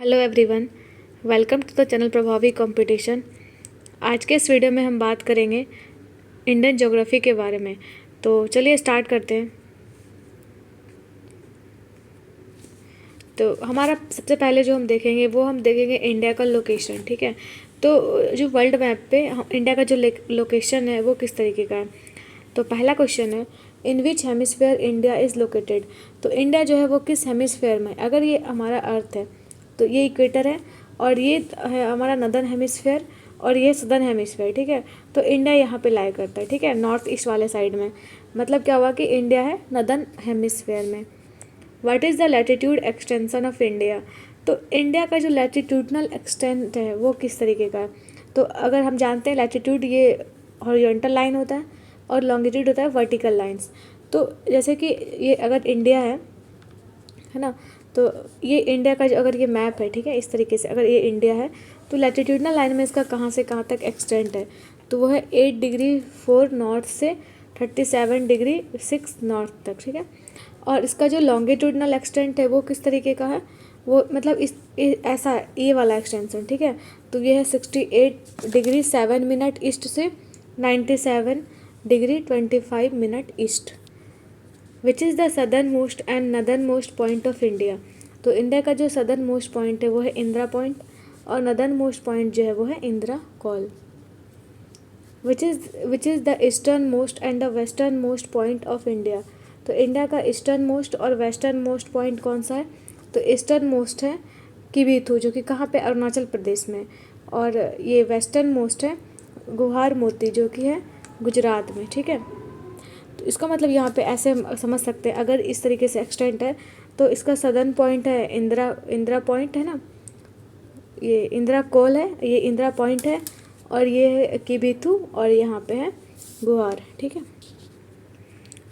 Hello everyone, welcome to the channel Prabhavi competition. आज के इस वीडियो में हम बात करेंगे इंडियन ज्योग्राफी के बारे में। तो चलिए स्टार्ट करते हैं। तो हमारा सबसे पहले जो हम देखेंगे वो हम देखेंगे इंडिया का लोकेशन। ठीक है, तो जो वर्ल्ड मैप पे इंडिया का जो लोकेशन है वो किस तरीके का है। तो पहला क्वेश्चन है, in which hemisphere India is located. तो इंडिया जो है वो किस हेमिस्फेयर में, अगर ये हमारा अर्थ है तो ये इक्वेटर है और ये है हमारा नदर्न हेमिस्फेयर और ये सदर्न हेमिस्फेयर। ठीक है, तो इंडिया यहाँ पे लाई करता है। ठीक है, नॉर्थ ईस्ट वाले साइड में, मतलब क्या हुआ कि इंडिया है नदर्न हेमिस्फेयर में। What is the latitude extension of India. तो इंडिया का जो लैटिट्यूडनल एक्सटेंट है वो किस तरीके का है। तो अगर हम जानते हैं लैटिट्यूड ये हॉरिजॉन्टल लाइन होता है और लॉन्गिट्यूड होता है वर्टिकल लाइंस। तो जैसे कि ये अगर इंडिया है ना, तो ये इंडिया का जो अगर ये मैप है, ठीक है, इस तरीके से अगर ये इंडिया है तो लैटिट्यूडनल लाइन में इसका कहाँ से कहाँ तक एक्सटेंट है, तो वो है 8 डिग्री 4 नॉर्थ से 37 डिग्री 6 नॉर्थ तक। ठीक है, और इसका जो लॉन्गिट्यूडनल एक्सटेंट है वो किस तरीके का है, वो मतलब ऐसा ये वाला एक्सटेंशन। ठीक है, तो ये है 68 डिग्री 7 मिनट ईस्ट से 97 degree 25 minute east. Which is the southern most and northern most point of India. तो इंडिया का जो सदर्न मोस्ट पॉइंट है वो है इंदिरा पॉइंट और नदर्न मोस्ट पॉइंट जो है वो है Indira call. Which is the eastern most and the western most point of India. तो इंडिया का ईस्टर्न मोस्ट और वेस्टर्न मोस्ट पॉइंट कौन सा है। तो ईस्टर्न मोस्ट है किबीथू, जो कि कहाँ पे, अरुणाचल प्रदेश में, और ये वेस्टर्न मोस्ट है गुहार मोती, जो कि है गुजरात में। ठीक है, तो इसका मतलब यहाँ पे ऐसे समझ सकते हैं, अगर इस तरीके से एक्सटेंट है तो इसका सदर्न पॉइंट है इंदिरा पॉइंट है ना, ये इंदिरा कोल है, ये इंदिरा पॉइंट है, और ये है किबीथू, और यहाँ पे है गुहार। ठीक है,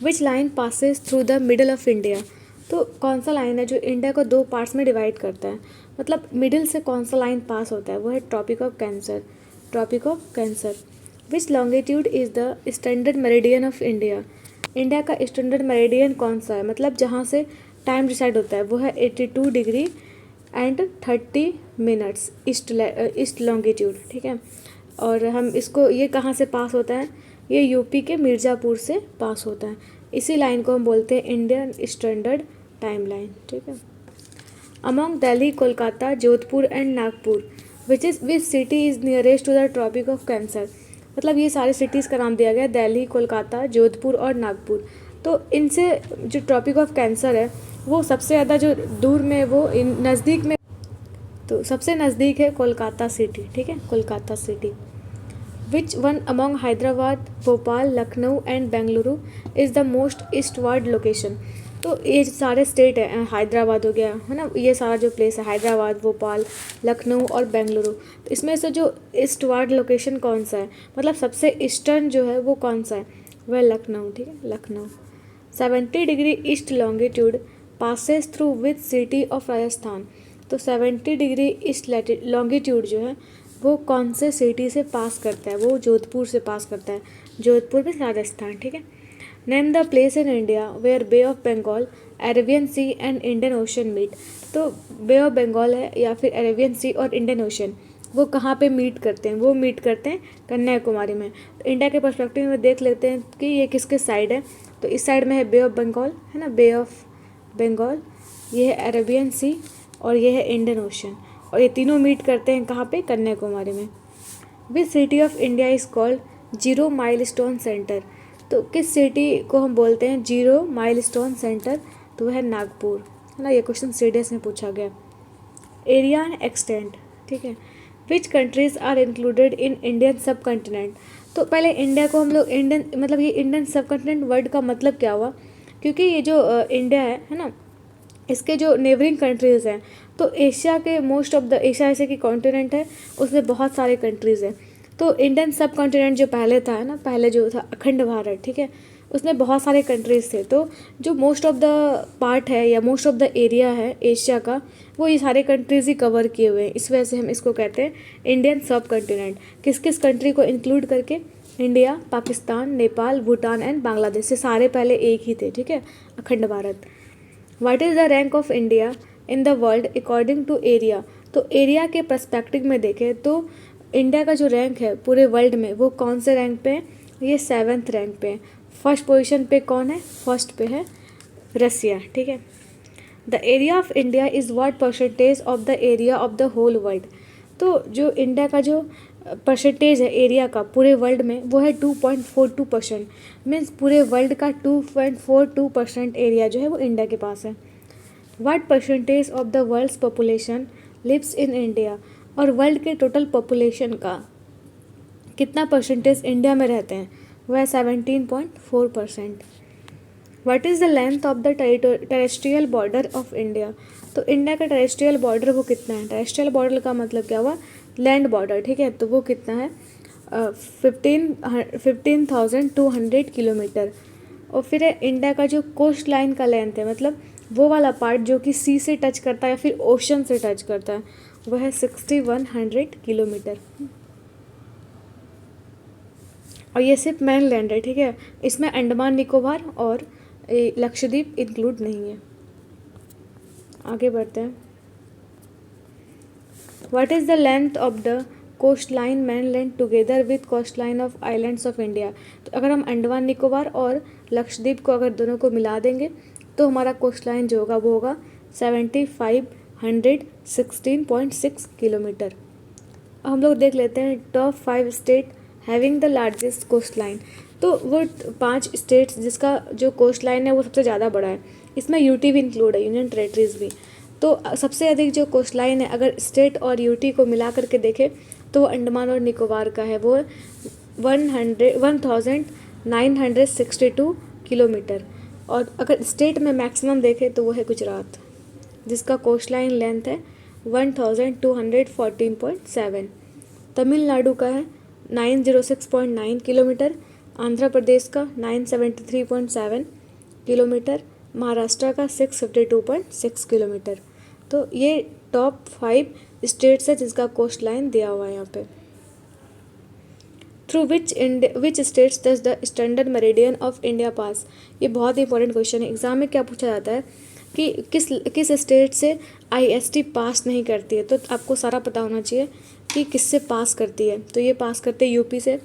which line passes through the middle of India. तो कौन सा लाइन है जो इंडिया को दो पार्ट्स में डिवाइड करता है, मतलब मिडिल से कौन सा लाइन पास होता है, वो है tropic of cancer. Tropic of cancer. Which longitude is the standard meridian of India. India का स्टैंडर्ड मेरिडियन कौन सा है, मतलब जहाँ से टाइम डिसाइड होता है, वो है 82 degree and 30 minutes east longitude. ठीक है, और हम इसको, ये कहाँ से पास होता है, ये यूपी के मिर्ज़ापुर से पास होता है। इसी लाइन को हम बोलते हैं इंडियन स्टैंडर्ड टाइम लाइन। ठीक है, among Delhi, Kolkata, Jodhpur and Nagpur which city is nearest to the tropic of cancer. मतलब ये सारे सिटीज़ का नाम दिया गया, दिल्ली, कोलकाता, जोधपुर और नागपुर। तो इनसे जो ट्रॉपिक ऑफ कैंसर है वो सबसे ज़्यादा जो दूर में, वो नज़दीक में, तो सबसे नज़दीक है कोलकाता सिटी। ठीक है, Kolkata city. Which one among Hyderabad, Bhopal, Lucknow and Bengaluru is the most eastward location. तो ये सारे स्टेट है, हैदराबाद हो गया है ना, ये सारा जो प्लेस है हैदराबाद, भोपाल, लखनऊ और बेंगलुरु, तो इसमें से जो ईस्टवर्ड लोकेशन कौन सा है, मतलब सबसे ईस्टर्न जो है वो कौन सा है, वह लखनऊ। ठीक है, Lucknow. 70 degree east longitude passes through with city of Rajasthan. तो 70 डिग्री ईस्ट लॉन्गिट्यूड जो है वो कौन से सिटी से पास करता है, वो जोधपुर से पास करता है, जोधपुर में राजस्थान। ठीक है, name the place in India where bay of Bengal, Arabian sea and Indian ocean meet. तो बे ऑफ बंगाल है या फिर अरेबियन सी और इंडियन ओशन, वो कहाँ पे मीट करते हैं, वो मीट करते हैं कन्याकुमारी में। तो इंडिया के पर्सपेक्टिव में देख लेते हैं कि ये किस किस साइड है। तो इस साइड में है बे ऑफ बंगाल, है ना, बे ऑफ बंगाल, ये है अरेबियन सी और ये है इंडियन ओशन, और ये तीनों मीट करते हैं कहाँ पे, कन्याकुमारी में। Which city of India is called zero milestone centre. तो किस सिटी को हम बोलते हैं जीरो माइलस्टोन सेंटर, तो वह है नागपुर, है ना। ये क्वेश्चन सीडीएस में पूछा गया। Area and extent. ठीक है, which countries are included in Indian subcontinent. तो पहले इंडिया को हम लोग इंडियन, मतलब ये इंडियन सब कंटिनेंट वर्ड का मतलब क्या हुआ, क्योंकि ये जो इंडिया है ना, इसके जो नेबरिंग कंट्रीज़ हैं, तो एशिया के मोस्ट ऑफ द एशिया ऐसे की कॉन्टिनेंट है, उसमें बहुत सारे कंट्रीज़ हैं। तो इंडियन सब कॉन्टिनेंट जो पहले था, है ना, पहले जो था अखंड भारत, ठीक है, उसमें बहुत सारे कंट्रीज़ थे। तो जो मोस्ट ऑफ द पार्ट है या मोस्ट ऑफ द एरिया है एशिया का, वो ये सारे कंट्रीज़ ही कवर किए हुए हैं। इस वजह से हम इसको कहते हैं इंडियन सब कॉन्टिनेंट। किस किस कंट्री को इंक्लूड करके, इंडिया, पाकिस्तान, नेपाल, भूटान एंड बांग्लादेश, ये सारे पहले एक ही थे। ठीक है, Akhand Bharat. What is the rank of India in the world according to area. तो एरिया के पर्सपेक्टिव में देखें तो इंडिया का जो रैंक है पूरे वर्ल्ड में वो कौन से रैंक पे है? ये 7th रैंक पे है। फर्स्ट पोजीशन पे कौन है? फर्स्ट पे है रसिया, ठीक है। The area of India is what percentage of the area of the whole world. तो जो इंडिया का जो परसेंटेज है एरिया का पूरे वर्ल्ड में वो है 2.42%। मीन्स पूरे वर्ल्ड का 2.42% एरिया जो है वो इंडिया के पास है। What percentage of the world's population lives in India. और वर्ल्ड के टोटल पॉपुलेशन का कितना परसेंटेज इंडिया में रहते हैं? वह 17.4%। What is the length of the terrestrial border of India. तो इंडिया का टेरेस्ट्रियल बॉर्डर वो कितना है? टेरेस्ट्रियल बॉर्डर का मतलब क्या हुआ? लैंड बॉर्डर, ठीक है। तो वो कितना है? 15,200 किलोमीटर। और फिर इंडिया का जो कोस्ट लाइन का लेंथ है, मतलब वो वाला पार्ट जो कि सी से टच करता है या फिर ओशन से टच करता है, वह है 6100 किलोमीटर। और ये सिर्फ मेन लैंड है, ठीक है। इसमें अंडमान निकोबार और लक्षद्वीप इंक्लूड नहीं है। आगे बढ़ते हैं। What is the length of the coast line mainland together with coast line of islands of India. तो अगर हम अंडमान निकोबार और लक्षद्वीप को अगर दोनों को मिला देंगे तो हमारा कोस्ट लाइन जो होगा वो होगा 7516.6 किलोमीटर। हम लोग देख लेते हैं top 5 state having the largest coast line. तो वो 5 स्टेट्स जिसका जो कोस्ट लाइन है वो सबसे ज़्यादा बड़ा है। इसमें यूटी भी इंक्लूड है, यूनियन टेरेटरीज भी। तो सबसे अधिक जो कोस्ट लाइन है अगर स्टेट और यूटी को मिला करके देखें तो वो अंडमान और निकोबार का है, वो 1962 किलोमीटर। और अगर स्टेट में मैक्सिमम देखें तो वो है गुजरात, जिसका कोस्ट लाइन लेंथ है 1214.7। तमिलनाडु का है 906.9 किलोमीटर, आंध्र प्रदेश का 973.7 किलोमीटर, महाराष्ट्र का 652.6 किलोमीटर। तो ये टॉप 5 स्टेट्स है जिसका कोस्ट लाइन दिया हुआ है यहाँ पे। Through which states does the standard meridian of India pass. ये बहुत ही इंपॉर्टेंट क्वेश्चन है। एग्जाम में क्या पूछा जाता है कि किस स्टेट से IST पास नहीं करती है, तो आपको सारा पता होना चाहिए कि किससे पास करती है। तो ये पास करते हैं यूपी से,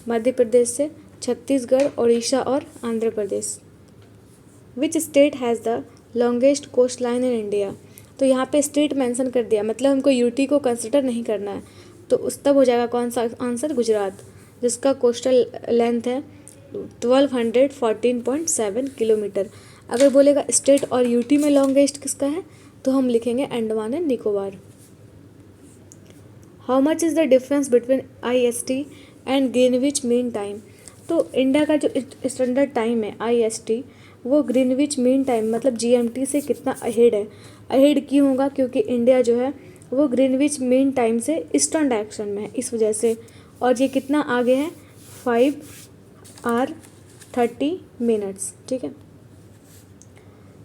मध्य प्रदेश से, छत्तीसगढ़, उड़ीसा और Andhra Pradesh. Which state has the longest coast line in India. तो यहाँ पे स्टेट मेंशन कर दिया, मतलब हमको यूटी को कंसिडर नहीं करना है, तो उस तब हो जाएगा कौन सा आंसर? गुजरात, जिसका कोस्टल लेंथ है 1214.7 किलोमीटर। अगर बोलेगा स्टेट और यूटी में लॉन्गेस्ट किसका है तो हम लिखेंगे Andaman and Nicobar. How much is the difference between IST and Greenwich mean time. तो इंडिया का जो स्टैंडर्ड टाइम है IST वो ग्रीनविच मीन टाइम मतलब GMT से कितना अहेड है। अहेड क्यों होगा? क्योंकि इंडिया जो है वो ग्रीनविच मीन टाइम से ईस्टर्न डायरेक्शन में है, इस वजह से। और ये कितना आगे है? 5 आवर 30 मिनट्स, ठीक है।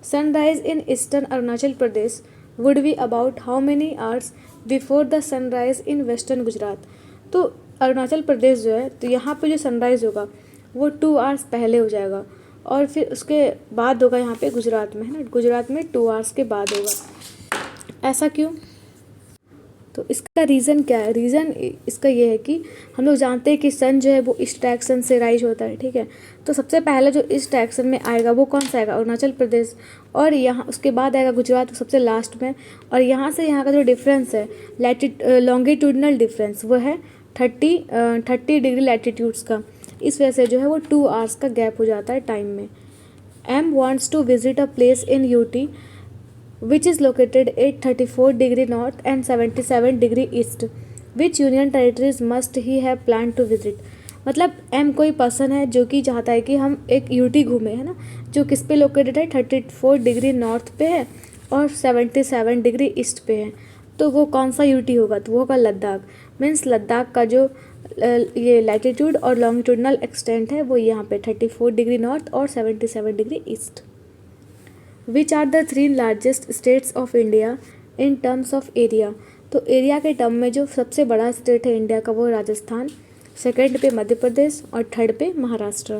Sunrise in eastern Arunachal Pradesh would be about how many hours before the sunrise in western Gujarat. तो अरुणाचल प्रदेश जो है तो यहाँ पे जो सनराइज़ होगा वो 2 आवर्स पहले हो जाएगा और फिर उसके बाद होगा यहाँ पे गुजरात में, है ना। गुजरात में 2 आवर्स के बाद होगा। ऐसा क्यों? तो इसका रीज़न क्या है? रीज़न इसका ये है कि हम लोग जानते हैं कि सन जो है वो ईस्ट डायरेक्शन से राइज होता है, ठीक है। तो सबसे पहले जो ईस्ट डायरेक्शन में आएगा वो कौन सा आएगा? अरुणाचल प्रदेश। और यहाँ उसके बाद आएगा गुजरात सबसे लास्ट में। और यहाँ से यहाँ का जो डिफरेंस है लॉन्गिट्यूडनल डिफरेंस वो है 30 डिग्री लैटिट्यूड्स का। इस वजह से जो है वो 2 आवर्स का गैप हो जाता है टाइम में। M wants to visit a place in UT which is located at 34 degree north and 77 degree east. Which union territories must he have planned to visit? मतलब M कोई पर्सन है जो कि चाहता है कि हम एक UT घूमें, है ना, जो किस पे लोकेटेड है? 34 डिग्री नॉर्थ पे है और 77 डिग्री ईस्ट पे है। तो वो कौन सा UT होगा? तो वो होगा लद्दाख। मीन्स लद्दाख का जो ये लैटिट्यूड और लॉन्गिट्यूडनल एक्सटेंट है वो यहाँ पे 34 डिग्री नॉर्थ और 77 degree east. Which are the 3 largest states of India in terms of area. तो एरिया के टर्म में जो सबसे बड़ा स्टेट है इंडिया का वो राजस्थान, सेकंड पे मध्य प्रदेश और थर्ड पे महाराष्ट्र।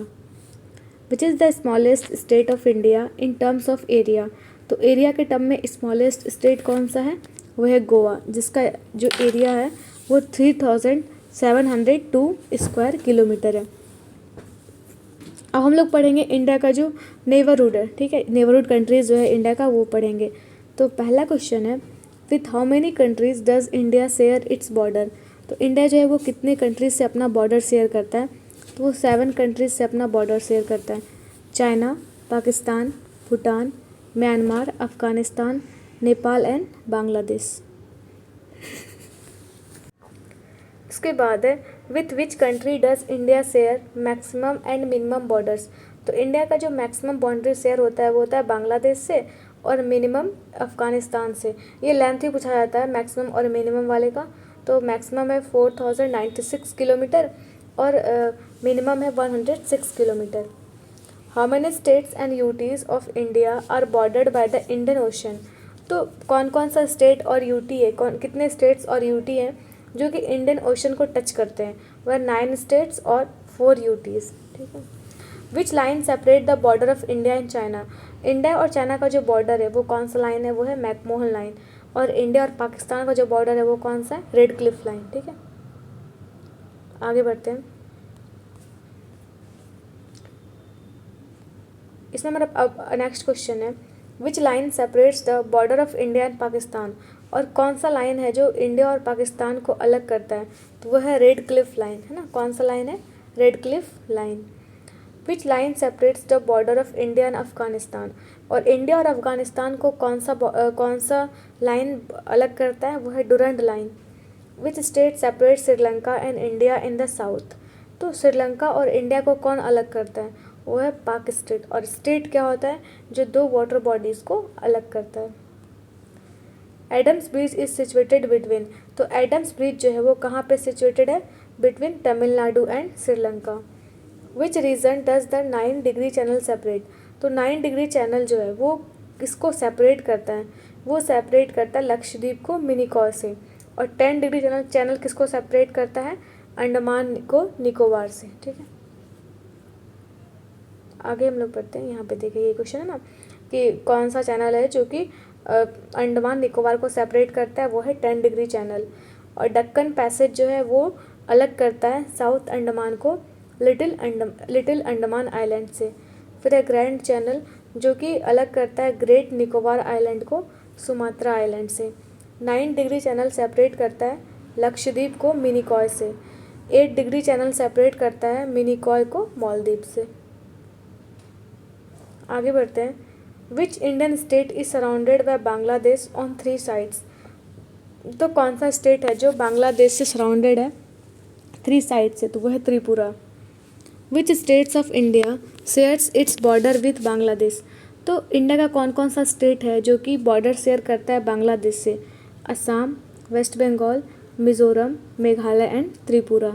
विच is the smallest state of India in terms of area. तो एरिया के टर्म में स्मॉलेस्ट स्टेट कौन सा है? वो है गोवा, जिसका जो एरिया है वो 3702 स्क्वायर किलोमीटर है। अब हम लोग पढ़ेंगे इंडिया का जो नेबरहुड है, ठीक है, नेबरहुड कंट्रीज़ जो है इंडिया का वो पढ़ेंगे। तो पहला क्वेश्चन है, with how many countries does India share its border. तो इंडिया जो है वो कितने कंट्रीज से अपना बॉर्डर शेयर करता है, तो वो 7 कंट्रीज से अपना बॉर्डर शेयर करता है। China, Pakistan, Bhutan, Myanmar, Afghanistan, Nepal and Bangladesh. उसके बाद है, with which country does India share maximum and minimum borders. तो इंडिया का जो मैक्सिमम बाउंड्री शेयर होता है वो होता है बांग्लादेश से और मिनिमम अफ़गानिस्तान से। ये लेंथ ही पूछा जाता है मैक्सिमम और मिनिमम वाले का। तो मैक्सिमम है 4096 किलोमीटर और मिनिमम है 106 kilometre. How many states and UTs of India are bordered by the Indian ocean. तो कौन कौन सा स्टेट और यूटी है, कितने स्टेट्स और यूटी हैं जो कि इंडियन ओशन को टच करते हैं, वह 9 स्टेट्स और 4 यूटीज़, ठीक है। Which line separate the border of India and China. India और चाइना का जो बॉर्डर है वो कौन सा लाइन है, वो है मैकमोहन लाइन। और इंडिया और पाकिस्तान का जो बॉर्डर है वो कौन सा है, रेड क्लिफ लाइन, ठीक है। आगे बढ़ते हैं। इसमें मेरा अब नेक्स्ट क्वेश्चन है, which line separates the border of India and Pakistan. और कौन सा लाइन है जो इंडिया और पाकिस्तान को अलग करता है, तो वह है रेड क्लिफ लाइन, है ना। कौन सा लाइन है, red Cliff line. Which line separates the border of India and Afghanistan. और इंडिया और अफगानिस्तान को कौन सा लाइन अलग करता है, वो है Durand line. Which state separate Sri Lanka and India in the south. तो श्रीलंका और इंडिया को कौन अलग करता है, वो है पाक स्टेट। और स्टेट क्या होता है, जो 2 वाटर बॉडीज़ को अलग करता है। Adam's bridge is situated between. तो एडम्स ब्रिज जो है वो कहाँ पे सिचुएटेड है, between Tamil Nadu and Sri Lanka. Which region does the 9 degree channel separate. तो 9 डिग्री चैनल जो है वो किसको सेपरेट करता है, वो सेपरेट करता है लक्षद्वीप को मिनिकॉय से। और 10 डिग्री चैनल किसको सेपरेट करता है, अंडमान को निकोबार से, ठीक है। आगे हम लोग पढ़ते हैं। यहाँ पे देखिए ये क्वेश्चन है ना कि कौन सा चैनल है जो कि अंडमान निकोबार को सेपरेट करता है, वो है 10 डिग्री चैनल। और डक्कन पैसेज जो है वो अलग करता है साउथ अंडमान को लिटिल अंडमान आइलैंड से। फिर है ग्रैंड चैनल जो कि अलग करता है ग्रेट निकोबार आइलैंड को सुमात्रा आइलैंड से। 9 डिग्री चैनल सेपरेट करता है लक्षद्वीप को मिनिकॉय से। 8 डिग्री चैनल सेपरेट करता है मिनिकॉय को मालदीव से। आगे बढ़ते हैं। Which Indian state is surrounded by Bangladesh on 3 sides. तो कौन सा स्टेट है जो बांग्लादेश से सराउंडेड है 3 साइड से, तो वह है Tripura. Which states of India shares its border with Bangladesh. तो इंडिया का कौन कौन सा स्टेट है जो कि बॉर्डर शेयर करता है बांग्लादेश से, Assam, West Bengal, Mizoram, Meghalaya and Tripura.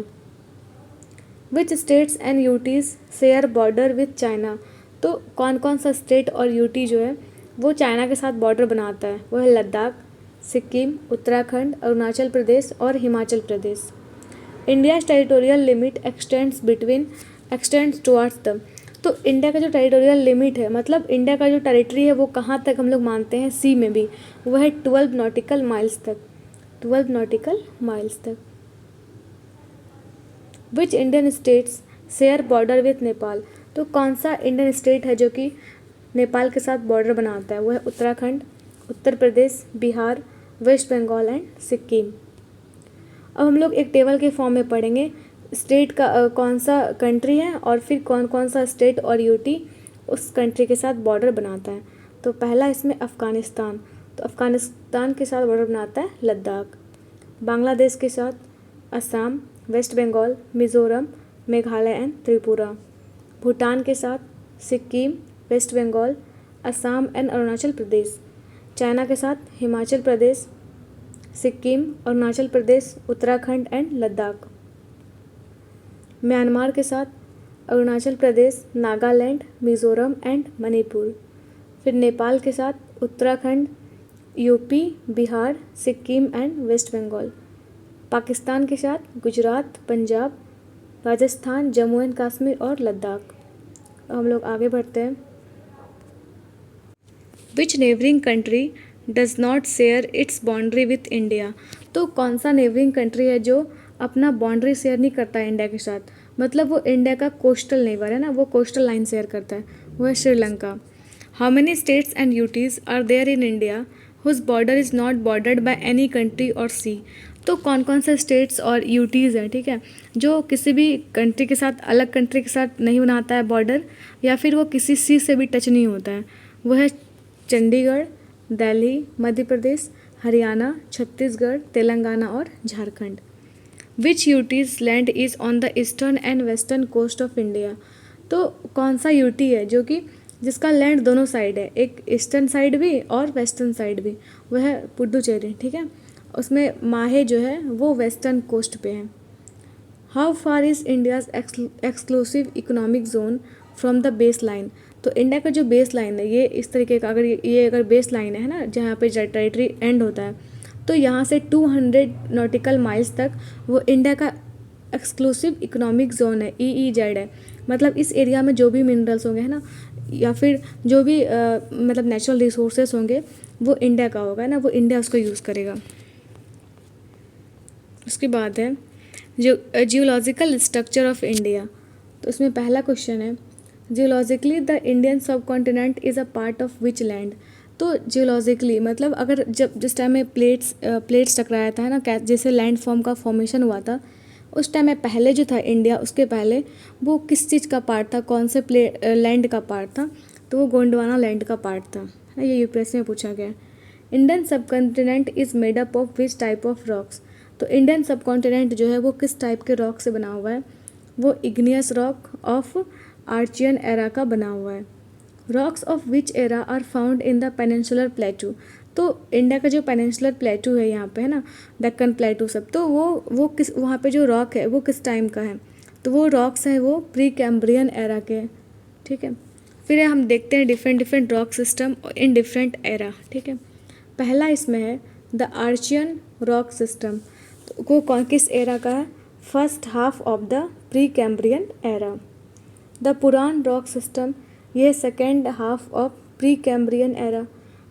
Which states and UTs share border with China. तो कौन कौन सा स्टेट और यूटी जो है वो चाइना के साथ बॉर्डर बनाता है, वो है लद्दाख, सिक्किम, उत्तराखंड, अरुणाचल प्रदेश और Himachal Pradesh. India's territorial limit extends towards the. तो इंडिया का जो टेरिटोरियल लिमिट है, मतलब इंडिया का जो टेरिटरी है वो कहाँ तक हम लोग मानते हैं, सी में भी, वो है 12 नॉटिकल माइल्स तक, 12 नॉटिकल माइल्स तक। Which Indian states share border with Nepal. तो कौन सा इंडियन स्टेट है जो कि नेपाल के साथ बॉर्डर बनाता है, वो है उत्तराखंड, उत्तर प्रदेश, बिहार, वेस्ट बंगाल एंड सिक्किम। अब हम लोग एक टेबल के फॉर्म में पढ़ेंगे स्टेट का कौन सा कंट्री है और फिर कौन कौन सा स्टेट और यूटी उस कंट्री के साथ बॉर्डर बनाता है। तो पहला इसमें अफ़गानिस्तान। तो अफ़गानिस्तान के साथ बॉर्डर बनाता है लद्दाख। बांग्लादेश के साथ असम, वेस्ट बंगाल, मिज़ोरम, मेघालय एंड त्रिपुरा। भूटान के साथ Sikkim, West Bengal, Assam and Arunachal Pradesh. China के साथ हिमाचल प्रदेश, सिक्किम, अरुणाचल प्रदेश, उत्तराखंड एंड लद्दाख। म्यांमार के साथ अरुणाचल प्रदेश, नागालैंड, मिज़ोरम एंड मणिपुर। फिर नेपाल के साथ Uttarakhand, UP, Bihar, Sikkim and West Bengal. Pakistan के साथ गुजरात, पंजाब, राजस्थान, जम्मू एंड कश्मीर और लद्दाख। हम लोग आगे बढ़ते हैं। Which neighbouring country does not share its boundary with India. तो कौन सा नेबरिंग कंट्री है जो अपना बाउंड्री शेयर नहीं करता है इंडिया के साथ, मतलब वो इंडिया का कोस्टल नेबर है ना, वो कोस्टल लाइन शेयर करता है, वो है Sri Lanka. How many states and UTs are there in India whose border is not bordered by any country or sea. तो कौन कौन से स्टेट्स और यूटीज़ हैं, ठीक है, जो किसी भी कंट्री के साथ, अलग कंट्री के साथ नहीं बनाता है बॉर्डर, या फिर वो किसी सी से भी टच नहीं होता है। वो है चंडीगढ़, दिल्ली, मध्य प्रदेश, हरियाणा, छत्तीसगढ़, तेलंगाना और Jharkhand. Which UTs land is on the eastern and western coast of India. तो कौन सा यूटी है जो कि जिसका लैंड दोनों साइड है, एक ईस्टर्न साइड भी और वेस्टर्न साइड भी, वह है पुडुचेरी, ठीक है। उसमें माहे जो है वो वेस्टर्न कोस्ट पे है। How far is India's exclusive economic zone from the base line. तो इंडिया का जो बेस लाइन है ये इस तरीके का, अगर ये अगर बेस लाइन है ना, जहाँ पे टेरिटरी एंड होता है, तो यहाँ से 200 नॉटिकल माइल्स तक वो इंडिया का एक्सक्लूसिव इकोनॉमिक जोन है, EEZ है। मतलब इस एरिया में जो भी मिनरल्स होंगे है ना, या फिर जो भी मतलब नेचुरल रिसोर्सेस होंगे, वो इंडिया का होगा ना, वो इंडिया उसको यूज़ करेगा। उसके बाद है जियोलॉजिकल स्ट्रक्चर ऑफ इंडिया। तो इसमें पहला क्वेश्चन है, जियोलॉजिकली द इंडियन सब continent is a part of which land. तो जियोलॉजिकली मतलब अगर जब जिस टाइम में प्लेट्स टकराया था ना, जैसे लैंड फॉर्म का फॉर्मेशन हुआ था, उस टाइम में पहले जो था इंडिया, उसके पहले वो किस चीज़ का पार्ट था, कौन से लैंड का पार्ट था, तो वो गोंडवाना लैंड का पार्ट था, है ना। ये यूपीएससी में पूछा गया। इंडियन सब continent is made up of which type of rocks. तो इंडियन सब कॉन्टिनेंट जो है वो किस टाइप के रॉक से बना हुआ है, वो igneous rock of Archaean era का बना हुआ है। Rocks of which era are found in the peninsular plateau. तो इंडिया का जो पेनिनसुलर प्लेटू है यहाँ पे, है ना, दक्कन प्लेटू सब, तो वो किस, वहाँ पे जो रॉक है वो किस टाइम का है, तो वो रॉक्स हैं वो प्री कैम्ब्रियन एरा के, ठीक है। फिर हम देखते हैं different rock system in different era, ठीक है। पहला इसमें है द आर्चियन रॉक सिस्टम। तो वो कौन किस एरा का है, first half of the Precambrian era. The Puran rock system, ये second half of Precambrian era.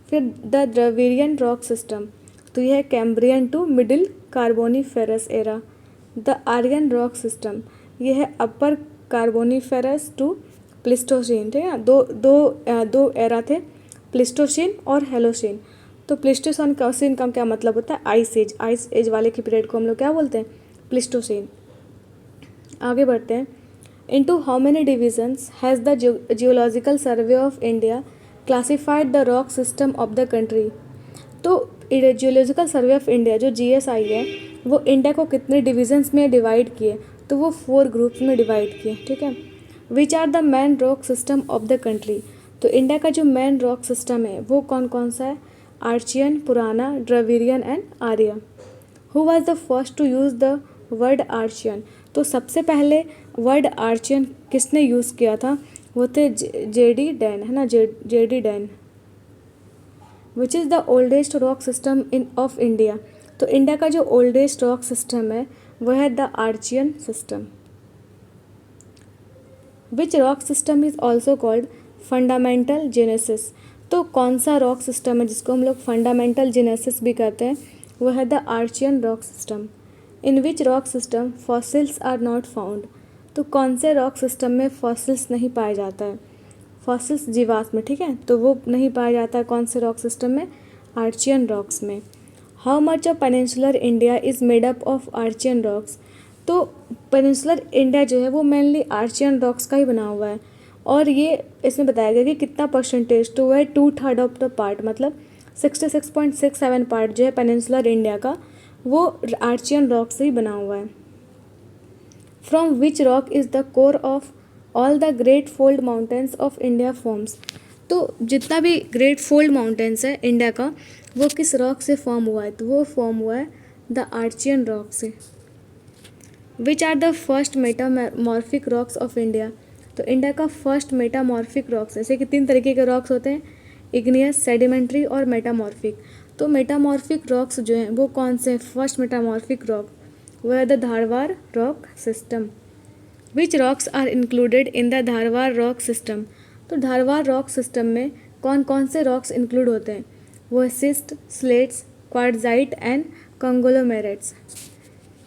फिर द द्रविडियन रॉक सिस्टम, तो यह है Cambrian to middle Carboniferous era. The Aryan rock system, यह है अपर कार्बोनीफेरस टू प्लिस्टोसीन, ठीक है। दो एरा थे, प्लिस्टोसीन और हेलोसीन। तो प्लिस्टोसीन का क्या मतलब होता है, आइस एज वाले की पीरियड को हम लोग क्या बोलते हैं, प्लिस्टोसीन। आगे बढ़ते हैं। Into how many divisions has the Geological Survey of India classified the rock system of the country। तो जियोलॉजिकल सर्वे ऑफ इंडिया जो GSI है, वो इंडिया को कितने डिविजन्स में डिवाइड किए, तो वो 4 ग्रुप्स में डिवाइड किए, ठीक है। Which are the main rock system of the country. तो इंडिया का जो मेन रॉक सिस्टम है वो कौन कौन सा है, Archaean, Purana, Dravidian and Aryan. Who was the first to use the word Archaean. तो सबसे पहले वर्ड आर्चियन किसने यूज़ किया था, वो थे JD डैन, है ना, JD Dana. Which is the oldest rock system in of India. तो इंडिया का जो ओल्डेस्ट रॉक सिस्टम है वह है the Archaean system. Which rock system is also called fundamental genesis. तो कौन सा रॉक सिस्टम है जिसको हम लोग फंडामेंटल जेनेसिस भी कहते हैं, वह है the Archaean rock system. In which rock system fossils are not found. तो कौन से रॉक सिस्टम में फॉसिल्स नहीं पाया जाता है, फॉसिल्स जीवाश्म में, ठीक है, तो वो नहीं पाया जाता है कौन से रॉक सिस्टम में, आर्चियन रॉक्स में। How much of peninsular India is made up of Archaean rocks. तो पेनिनसुलर इंडिया जो है वो मेनली आर्चियन रॉक्स का ही बना हुआ है, और ये इसमें बताया गया कि कितना परसेंटेज, तो वह है 2/3 ऑफ द पार्ट, मतलब 66.67 पार्ट जो है पेनिनसुलर इंडिया का वो आर्चियन रॉक से ही बना हुआ है। From which rock is the core of all the great fold mountains of India forms. तो जितना भी ग्रेट फोल्ड माउंटेन्स है इंडिया का, वो किस रॉक से फॉर्म हुआ है, तो वो फॉर्म हुआ है द आर्चियन रॉक से। Which are the first metamorphic rocks of India. तो इंडिया का फर्स्ट मेटामॉर्फिक रॉक्स, जैसे कि 3 तरीके के रॉक्स होते हैं, इग्नियस, सेडिमेंट्री और मेटामॉर्फिक। तो मेटामॉर्फिक रॉक्स जो हैं वो कौन से, फर्स्ट मेटामॉर्फिक रॉक वो है the Dharwar rock system. Which rocks are included in the Dharwar rock system. तो धारवाड़ रॉक सिस्टम में कौन कौन से रॉक्स इंक्लूड होते हैं, वो schist, slates, quartzite and conglomerates.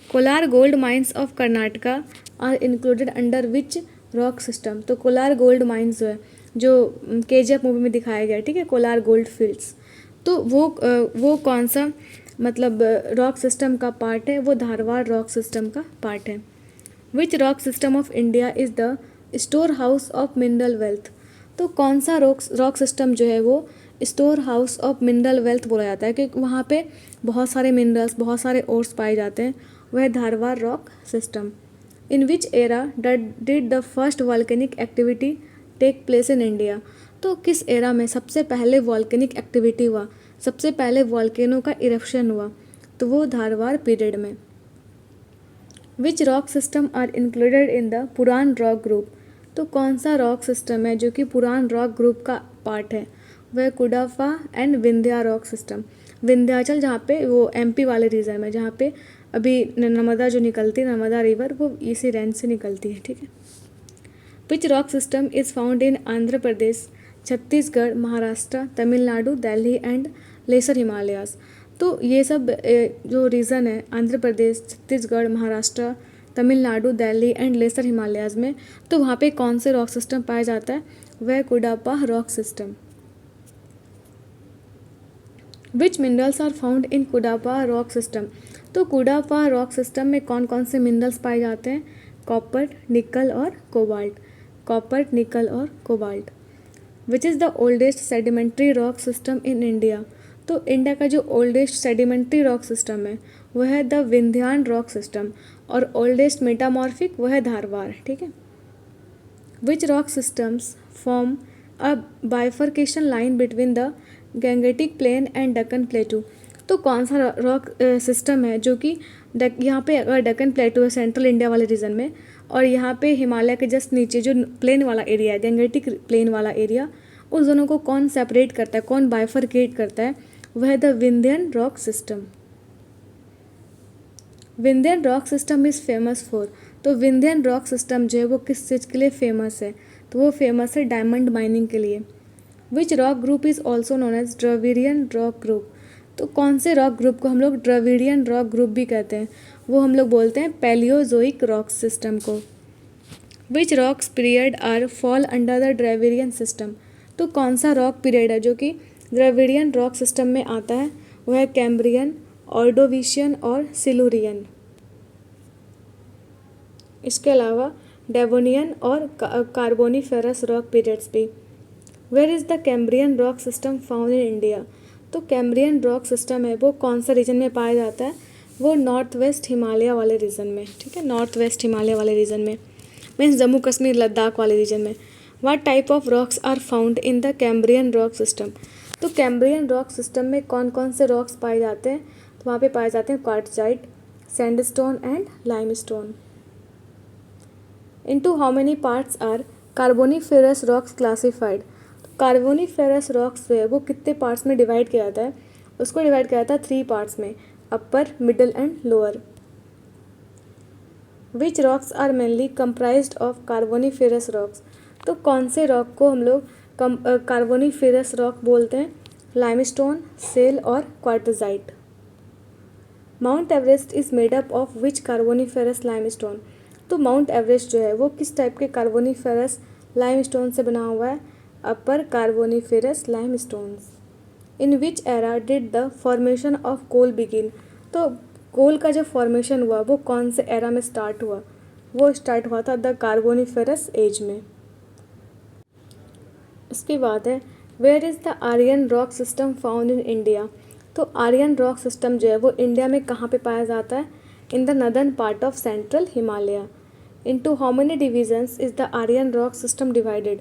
Kolar gold mines of Karnataka are included under which rock system. तो कोलार गोल्ड माइंस जो है, जो KGF मूवी में दिखाया गया है, ठीक है, कोलार गोल्ड फील्ड्स, तो वो कौन सा मतलब रॉक सिस्टम का पार्ट है? वो धारवाड़ रॉक सिस्टम का पार्ट है। Which rock system of India is the store house of mineral wealth. तो कौन सा रॉक सिस्टम जो है वो store house of mineral wealth बोला जाता है, क्योंकि वहाँ पे बहुत सारे मिनरल्स, बहुत सारे ओर्स पाए जाते हैं, वह Dharwar rock system. In which era did the first volcanic activity take place in India. तो किस एरा में सबसे पहले वॉल्केनिक एक्टिविटी हुआ, सबसे पहले वॉल्केनो का इरप्शन हुआ? तो वो धारवाड़ पीरियड में। Which rock system are included in the Puran rock group. तो कौन सा रॉक सिस्टम है जो कि पुरान रॉक ग्रुप का पार्ट है? वह Cuddapah and Vindhya rock system. Vindhyachal जहाँ पे वो MP वाले रीजन में, जहाँ पे अभी नर्मदा जो निकलती है, नर्मदा रिवर, वो इसी रेंज से निकलती है, ठीक है। Which rock system is found in Andhra Pradesh, Chhattisgarh, Maharashtra, Tamil Nadu, Delhi and lesser Himalayas. तो ये सब जो रीज़न है, आंध्र प्रदेश, छत्तीसगढ़, महाराष्ट्र, तमिलनाडु, दिल्ली एंड लेसर हिमालयाज में, तो वहाँ पे कौन से रॉक सिस्टम पाया जाता है? वह Cuddapah rock system. Which minerals are found in Cuddapah rock system. तो कुडापा रॉक सिस्टम में कौन कौन से मिनरल्स पाए जाते हैं? कॉपर, निकल और कोबाल्ट। कॉपर, निकल और cobalt. Which is the oldest sedimentary rock system in India. तो इंडिया का जो ओल्डेस्ट सेडिमेंट्री रॉक सिस्टम है वह है द विंध्यान रॉक सिस्टम, और ओल्डेस्ट मेटामॉर्फिक वह है धारवाड़, ठीक है। Which rock systems form a bifurcation line between the Gangetic plain and Deccan plateau. तो कौन सा रॉक सिस्टम है जो कि यहाँ पे अगर डक्कन प्लेटू है सेंट्रल इंडिया वाले रीजन में, और यहाँ पे हिमालय के जस्ट नीचे जो प्लेन वाला एरिया है, गैंगेटिक प्लेन वाला एरिया, उस दोनों को कौन सेपरेट करता है, कौन बाइफरकेट करता है? वह है the Vindhyan rock system. Vindhyan rock system is famous for. तो विंध्यन रॉक सिस्टम जो है वो किस चीज़ के लिए फेमस है? तो वो फेमस है डायमंड माइनिंग के लिए। Which rock group is also known as Dravidian rock group. तो कौन से रॉक ग्रुप को हम लोग द्रविडियन रॉक ग्रुप भी कहते हैं? वो हम लोग बोलते हैं पैलियोजोइक रॉक सिस्टम को। Which rocks period are fall under the Dravidian system. तो कौन सा रॉक पीरियड है जो कि द्रविडियन रॉक सिस्टम में आता है? वह है कैम्ब्रियन, ऑर्डोविशियन और सिलुरियन। इसके अलावा डेवोनियन और कार्बोनिफेरस रॉक पीरियड्स भी। Where is the Cambrian rock system found in India. तो कैम्ब्रियन रॉक सिस्टम है वो कौन सा रीजन में पाया जाता है? वो नॉर्थ वेस्ट हिमालय वाले रीजन में, ठीक है, नॉर्थ वेस्ट हिमालय वाले रीजन में, मीन्स जम्मू कश्मीर, लद्दाख वाले रीजन में। What type of rocks are found in the Cambrian rock system. तो कैम्ब्रियन रॉक सिस्टम में कौन कौन से रॉक्स पाए जाते हैं? तो वहाँ पे पाए जाते हैं quartzite, sandstone and limestone. Into how many parts are Carboniferous rocks classified. Carboniferous rocks जो है वो कितने पार्ट्स में डिवाइड किया जाता है? उसको डिवाइड किया जाता है 3 पार्ट्स में, upper, middle and lower. Which rocks are mainly comprised of carboniferous rocks. तो कौन से रॉक को हम लोग कार्बोनिफेरस रॉक बोलते हैं? लाइमस्टोन, सेल और quartzite. Mount Everest is made up of which Carboniferous limestone. तो माउंट एवरेस्ट जो है वो किस टाइप के कार्बोनिफेरस लाइमस्टोन से बना हुआ है? Upper carboniferous limestones. In which era did the formation of coal begin. तो कोल का जो फॉर्मेशन हुआ वो कौन से एरा में स्टार्ट हुआ? वो स्टार्ट हुआ था द कार्बोनिफेरस एज में। इसके बाद है where is the Aryan rock system found in India. तो आर्यन रॉक सिस्टम जो है वो इंडिया में कहाँ पे पाया जाता है? In the northern part of central Himalaya. Into how many divisions is the Aryan rock system divided.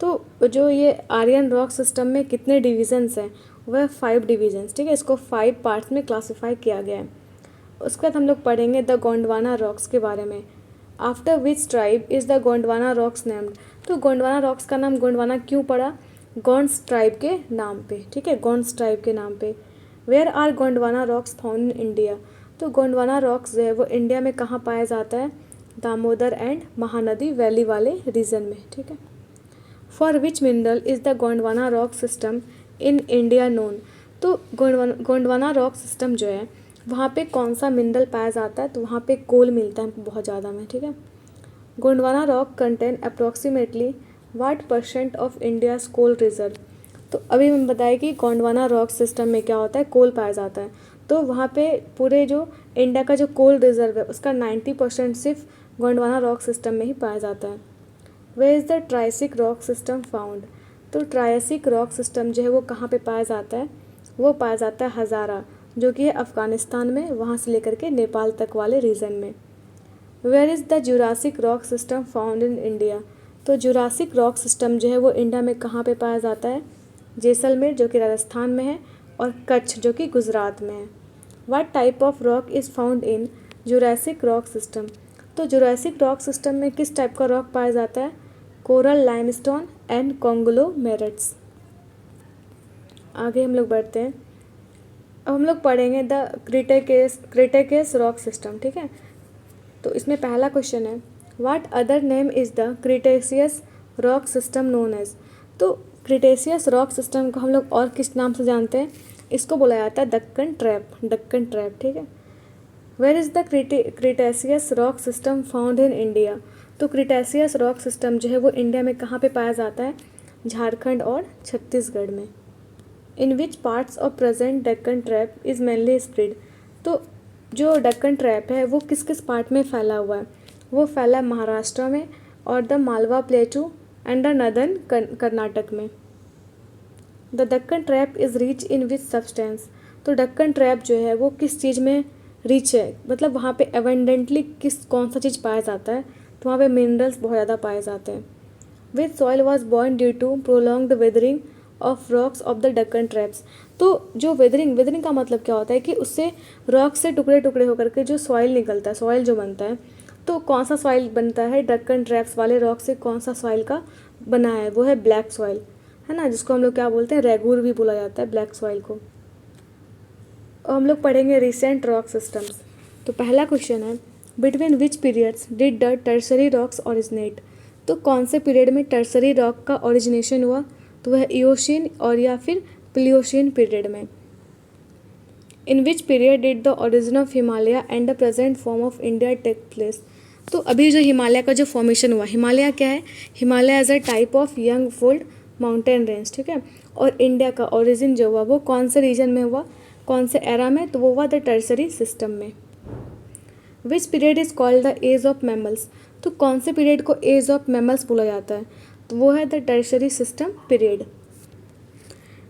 तो जो ये आर्यन रॉक सिस्टम में कितने डिविजन्स हैं? वह 5 डिविजन्स, ठीक है, इसको 5 पार्ट्स में क्लासीफाई किया गया है। उसके बाद हम लोग पढ़ेंगे द गोंडवाना रॉक्स के बारे में। After which tribe is the Gondwana rocks named. तो गोंडवाना रॉक्स का नाम गोंडवाना क्यों पड़ा? गोंड्स ट्राइब के नाम पे, ठीक है, गोंड्स ट्राइब के नाम पे। Where are Gondwana rocks found in India. तो गोंडवाना रॉक्स जो है वो इंडिया में कहाँ पाया जाता है? दामोदर एंड महानदी वैली वाले रीजन में, ठीक है। For which mineral is the Gondwana rock system in India known. तो गोंडवाना रॉक सिस्टम जो है वहाँ पे कौन सा मिनरल पाया जाता है, तो वहाँ पे कोल मिलता है बहुत ज़्यादा में, ठीक है। Gondwana rock contain approximately what % of India's coal reserve. तो अभी हम बताए कि गोंडवाना रॉक सिस्टम में क्या होता है, कोल पाया जाता है। तो वहाँ पे पूरे जो इंडिया का जो कोल रिजर्व है उसका 90% सिर्फ गोंडवाना रॉक सिस्टम में ही पाया जाता है। Where is the Triassic rock system found. तो ट्राइसिक रॉक सिस्टम जो है वो कहाँ पे पाया जाता है, वो पाया जाता है हज़ारा, जो कि है अफ़गानिस्तान में, वहाँ से लेकर के नेपाल तक वाले रीजन में। Where is the Jurassic rock system found in India. तो जुरासिक रॉक सिस्टम जो है वो इंडिया में कहाँ पे पाया जाता है, जैसलमेर जो कि राजस्थान में है, और कच्छ जो कि गुजरात में है। What type of rock is found in Jurassic rock system. तो जुरासिक रॉक सिस्टम में किस टाइप का रॉक पाया जाता है, कोरल लाइमस्टोन एंड कॉन्ग्लोमेरेट्स। आगे हम लोग बढ़ते हैं। अब हम लोग पढ़ेंगे द क्रिटेकेस रॉक सिस्टम, ठीक है। तो इसमें पहला क्वेश्चन है, what other name is the Cretaceous rock system known as. तो क्रिटेशियस रॉक सिस्टम को हम लोग और किस नाम से जानते हैं, इसको बोला जाता है दक्कन ट्रैप, ठीक है। Where is the Cretaceous rock system found in India. तो क्रिटेशियस रॉक सिस्टम जो है वो इंडिया में कहाँ पे पाया जाता है, झारखंड और छत्तीसगढ़ में। In which parts of present Deccan trap is mainly spread. तो जो डेक्कन ट्रैप है वो किस किस पार्ट में फैला हुआ है, वो फैला है महाराष्ट्र में और the Malwa plateau and the northern Karnataka में। The Deccan trap is rich in which substance. तो डेक्कन ट्रैप जो है वो किस चीज़ में रिच है, मतलब वहाँ पे एवेंडेंटली कौन सा चीज़ पाया जाता है, तो वहाँ पे मिनरल्स बहुत ज़्यादा पाए जाते हैं। Which soil was born due to prolonged weathering of rocks of the Deccan traps. तो जो वेदरिंग का मतलब क्या होता है कि उससे रॉक से टुकड़े टुकड़े होकर के जो सॉइल निकलता है, सॉइल जो बनता है, तो कौन सा सॉइल बनता है डेक्कन ट्रैप्स वाले रॉक से, कौन सा सॉइल का बना है, वो है ब्लैक सॉइल, है ना, जिसको हम लोग क्या बोलते हैं, रेगूर भी बोला जाता है ब्लैक सॉइल को। और हम लोग पढ़ेंगे रिसेंट रॉक सिस्टम्स। तो पहला क्वेश्चन है, between which periods did the tertiary rocks originate. तो कौन से पीरियड में टर्सरी रॉक का ओरिजिनेशन हुआ, तो वह इयोशीन और या फिर प्लियोशीन पीरियड में। In which period did the origin of Himalaya and the present form of India take place. तो अभी जो हिमालय का जो फॉर्मेशन हुआ, हिमालय क्या है, Himalaya as a type of young fold mountain range, ठीक है। और इंडिया का ओरिजिन जो हुआ वो कौन से रीजन में हुआ, कौन से एरा में, तो वो हुआ द टर्सरी सिस्टम में। Which period is called the age of mammals. तो कौन से पीरियड को एज ऑफ मैमल्स बोला जाता है, तो वो है the tertiary system period.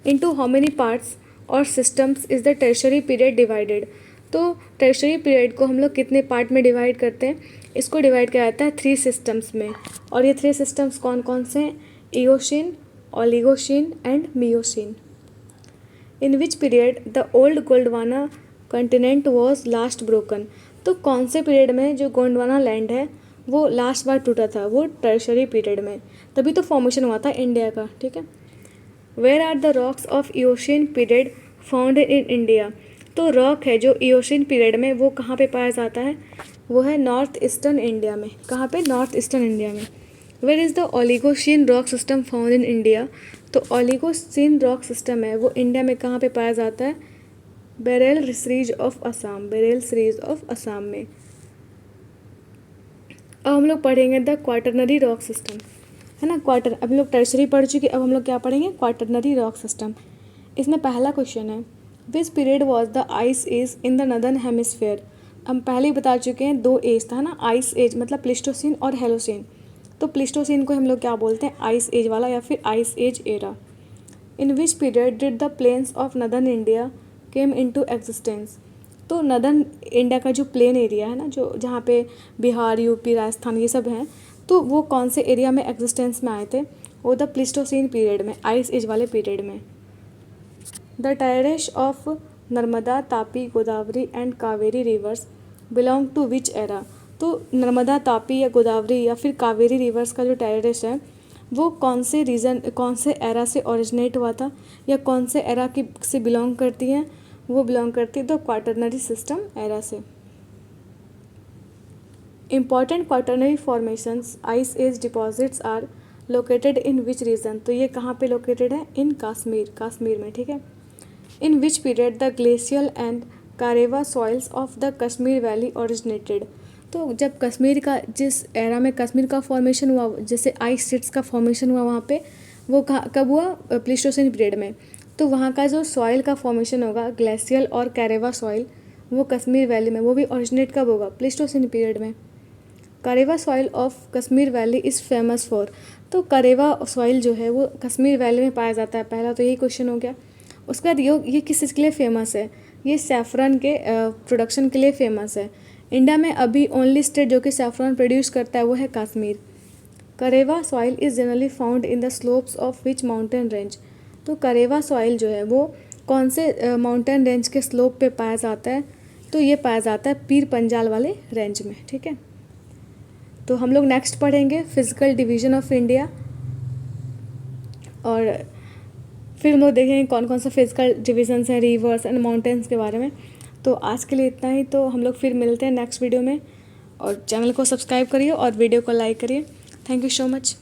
Into how many parts और systems is the tertiary period divided. तो टर्सरी पीरियड को हम लोग कितने पार्ट में डिवाइड करते हैं, इसको डिवाइड किया जाता है 3 सिस्टम्स में। और ये 3 सिस्टम्स कौन कौन से हैं, Eocene, Oligocene and Miocene. In which period the old Gondwana continent was last broken. तो कौन से पीरियड में जो गोंडवाना लैंड है वो लास्ट बार टूटा था, वो टर्शरी पीरियड में, तभी तो फॉर्मेशन हुआ था इंडिया का, ठीक है। Where are the rocks of Eocene period found in India. तो रॉक है जो इयोशीन पीरियड में, वो कहाँ पे पाया जाता है, वो है नॉर्थ ईस्टर्न इंडिया में। कहाँ पे, नॉर्थ ईस्टर्न इंडिया में। Where is the Oligocene rock system found in India. तो ओलिगोशीन रॉक सिस्टम है वो इंडिया में कहाँ पे पाया जाता है, बेरेल सीरीज ऑफ असम में। अब हम लोग पढ़ेंगे द क्वाटरनरी रॉक सिस्टम, है ना। अभी लोग टर्सरी पढ़ चुके, अब हम लोग क्या पढ़ेंगे, क्वाटरनरी रॉक सिस्टम। इसमें पहला क्वेश्चन है, which period was the ice age in the northern hemisphere. हम पहले ही बता चुके हैं 2 एज था ना, आइस एज मतलब प्लिस्टोसिन और हेलोसिन। तो प्लिस्टोसिन को हम लोग क्या बोलते हैं, आइस एज वाला या फिर ice age era. In which period did the plains of northern India came into existence. तो नदर्न इंडिया का जो प्लेन एरिया है ना, जो जहाँ पे बिहार, यूपी, राजस्थान ये सब हैं, तो वो कौन से एरिया में एग्जिस्टेंस में आए थे, वो द प्लिस्टोसिन पीरियड में, आइस एज वाले पीरियड में। The terraces of Narmada, Tapi, Godavari and Kaveri rivers belong to which era. तो नर्मदा, तापी या गोदावरी या फिर कावेरी रिवर्स का जो टायरेश है वो कौन से एरा से ओरिजिनेट हुआ था, या कौन से एरा की से बिलोंग करती हैं, वो बिलोंग करती है द क्वाटरनरी सिस्टम एरा से। Important quaternary formations ice age deposits are located in which region. तो ये कहाँ पे लोकेटेड है, इन कश्मीर में, ठीक है। In which period the glacial and Karewa soils of the Kashmir valley originated. तो जब कश्मीर का जिस एरा में कश्मीर का फॉर्मेशन हुआ, जैसे आइस शीट्स का फॉर्मेशन हुआ वहाँ पे, वो कब हुआ? प्लीस्टोसिन पीरियड में। तो वहाँ का जो सॉइल का फॉर्मेशन होगा ग्लेशियल और कैरेवा सॉइल, वो कश्मीर वैली में, वो भी ओरिजिनेट कब होगा? प्लीस्टोसिन पीरियड में। Karewa soil of Kashmir valley is famous for. तो करेवा सॉइल जो है वो कश्मीर वैली में पाया जाता है। पहला तो यही क्वेश्चन हो गया। उसके बाद ये किस चीज़ के लिए फेमस है? ये सैफ़रन के प्रोडक्शन के लिए फेमस है। इंडिया में अभी ओनली स्टेट जो कि सैफ़रन प्रोड्यूस करता है वो है Kashmir. Karewa soil is generally found in the slopes of which mountain range. तो करेवा सॉइल जो है वो कौन से माउंटेन रेंज के स्लोप पे पाया जाता है? तो ये पाया जाता है पीर पंजाल वाले रेंज में। ठीक है, तो हम लोग नेक्स्ट पढ़ेंगे फिजिकल डिवीज़न ऑफ इंडिया, और फिर हम लोग देखेंगे कौन कौन सा फिजिकल डिविजन्स हैं रिवर्स एंड माउंटेन्स के बारे में। तो आज के लिए इतना ही। तो हम लोग फिर मिलते हैं नेक्स्ट वीडियो में, और चैनल को सब्सक्राइब करिए और वीडियो को लाइक करिए। Thank you so much.